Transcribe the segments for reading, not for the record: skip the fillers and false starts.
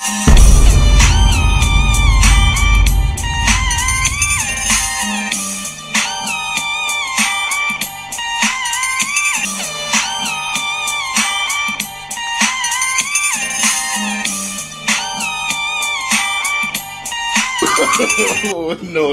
Oh, no.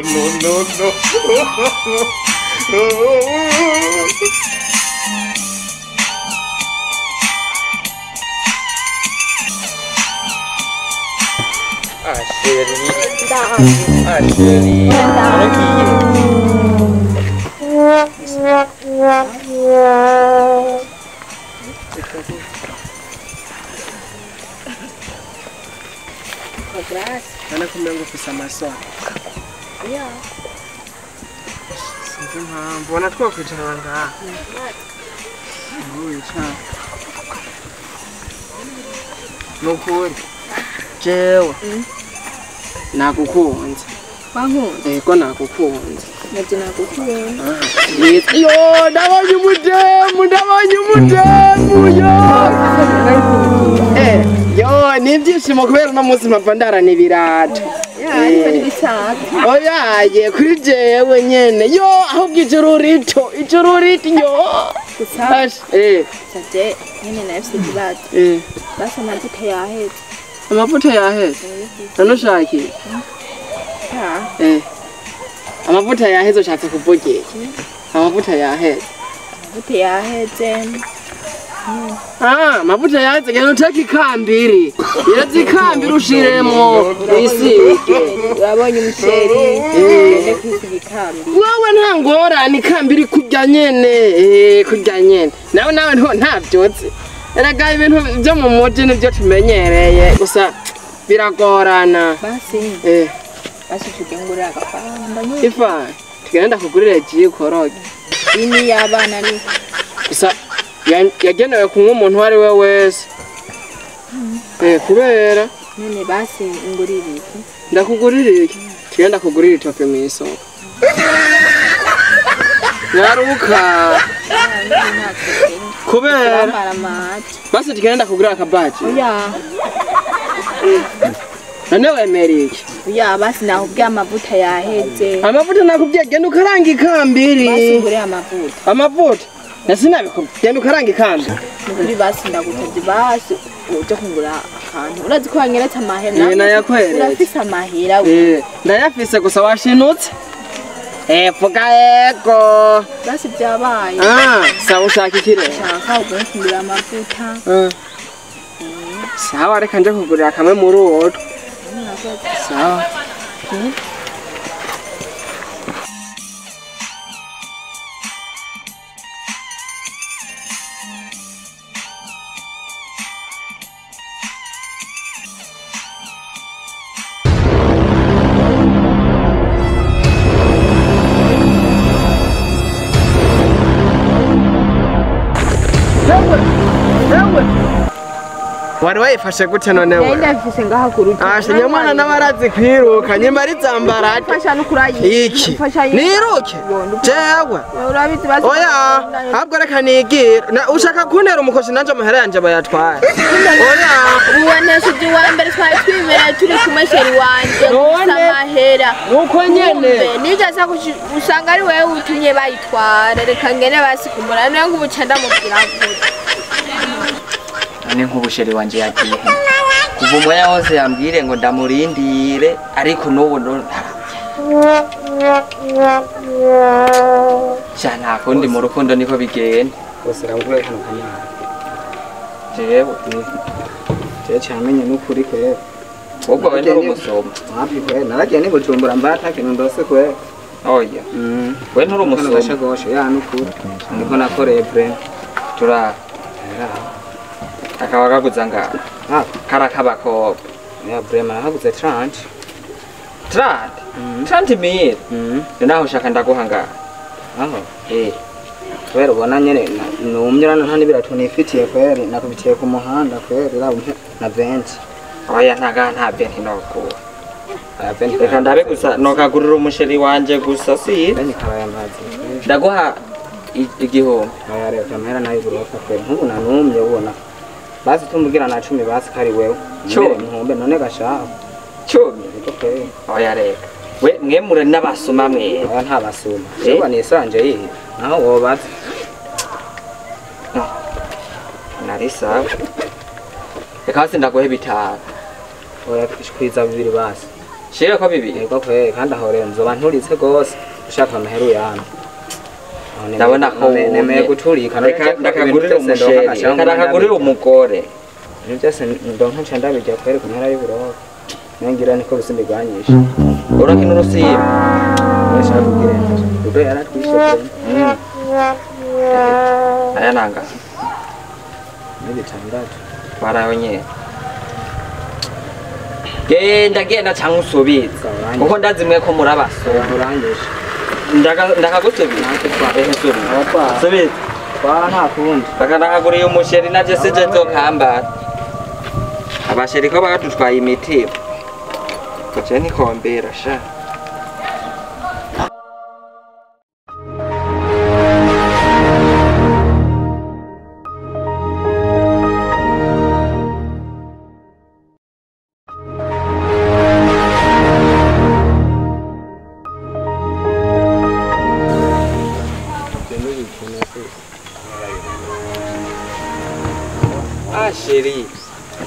Ana kumengo pesa maswa. Yeah. Mbona twakwicaranga? Nukuri. Jewe. Nakukunze. Bankunze. Ko nakukunze. Naje nakukunze. Yo, ndabonye umudemu yo. Yo, nibyishimo kubera no munsi mpavandara nibirato. Ariko nibitatu. Oya, kuri jewe nyene. Yo, ahubwo ijuru rito yo. Gusa. Saje nyene nafise kibazo. Basa amavuta yaheze. Amavuta yaheze. Nanushaki. Amavuta yaheze ushatse kuvuga iki? Amavuta yaheze. Amavuta yaheze. Amavuta yaheze genda uteke ikambiri. Yeze ikambiri ushiremo isike. Urabonye umuceri. Nende kwisiga ikambiri. Wowe nta ngorane ikambiri kurya nyene. Kurya nyene. Nawe ntavyotse. Erega ibintu byo mu muji nivyo tumenyereye gusa biragorana. Basi. Basi tukengurira agafamba nyine. Ifa, tugenda kugurira jiye koroge. Ini y'abana ari. Gusa yagenewe kunywa umuntu wari we wese. Kubera none basi ngurira iki? Ndakugurira iki? Tugenda kugurira itoke mu isoko. Yaruka. Kubera basi tugenda kugurira akabaji. Oya. None wemeriki? Oya basi nakubwiye amavuta yaheze. Amavuta nakubwiye genda ukaranga ikambiri. Basi ngure amavuta. Amavuta? Nasinabikubwiye genda ukaranga ikambiri. Nukuri basi ndagutavye basi uje kungura akantu. Urazi ko wanyeretse amahera. Nayakwere. Urafise amahera we. Ndayafise gusa washinutse. Vuga ego. Basi byabaye. Sawa ushaka iki rero? Shaka kugura amavuta. Sawa reka nje kugurira kamwe muri uwo. Sawa. Wari wayifashe gute none we? Ndafise ngaha kuruti. Nyamwana nabarazi kwiruka nyimba ari zambarate. Fasha nukurayi. Iki. Niruke. Jewe. Urabizi basi. Oya, habwo reka nigira. Ushaka kuntera umukoshi nanje amahera yanje bayatwaye. Oya, uwanesheje wa mbere twari twimera turi kumesheri wanje gusamahera. Nuko nyene. Nigeze usanga ari wewe utunye bayitwara. Reka ngene basi kumura niyo ngubucanda mubwira vuba. Ni nk'ubusheri wanje yagiye kuva umwanya wose yambwire ngo ndamurindire ariko n'ubu cyane kundi mu rukundo niko bigenda bose rangura hano kamera jewe cyamenye n'ukuri kwe ubwo bari umusoma hapi kwe naragiye ni Bujumbura mbata kintu ndose kwe oya we nturi umusoma gashagosho ya n'ukuri niko nakoreye bre tura akaba kaguzanga karakabako ya brema haguze 30 mil naho ushaka ndaguhanga aho kwera ubona nyene numye nta nibirato nifitiye kwera nakubitiye ku muhanda kwera na 20 oya nta 20 noko reka ndabe gusa nokagurira umusheri wanje gusa si ndaguha igihombo aya rero kamera nayo burofa kwera nkubu nanumye ubona basi tumugira na 10 basi kari wewe nkumbe none gashaho 10 okay oya reka we mwe muri n'abasoma mwe aba nta basuma reba nisanje yihe naho wobaza nari sawa reka hasi ndaguhe bitanu oya kwiza 2 basi shira ko 2 yego kwe kandi aho rero nzoba nturitse gose ushaka amaheru yana ndabona ko nemeye guturika ndakagurira umusheri ndakagurira umugore ibintu byose ndonka nca ndabijya kwere ku ntara y'uburoho ngira niko bisindiganyisha urakina urusiba urashaka kugira udo yaratwishe aya nanga ni bitandatu barayo nyene genda cyangwa usubiza kuko ndazimwe ko murabasoma urangije ndakagusubiza subiza kwa nta kundi ndakaguriye umusheri navyo sije nzokambara abasheri ko bagatutwaye imitima koce nikombera sha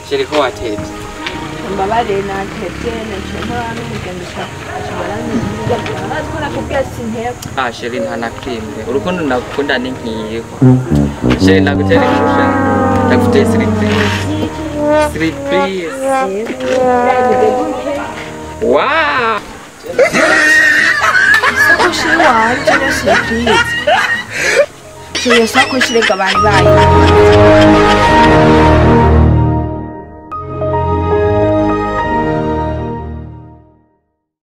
sheri ko watevye mbabare natevye nacyo n'umugendesha ashobora n'ikora kubya sinteko sheri nta nakimwe urukundo nakukunda ni nkiyiko sheri ndagutera ingusha ndaguteye surprise wow sakoshi wanje na surprise iyo sakoshi reka bari bayi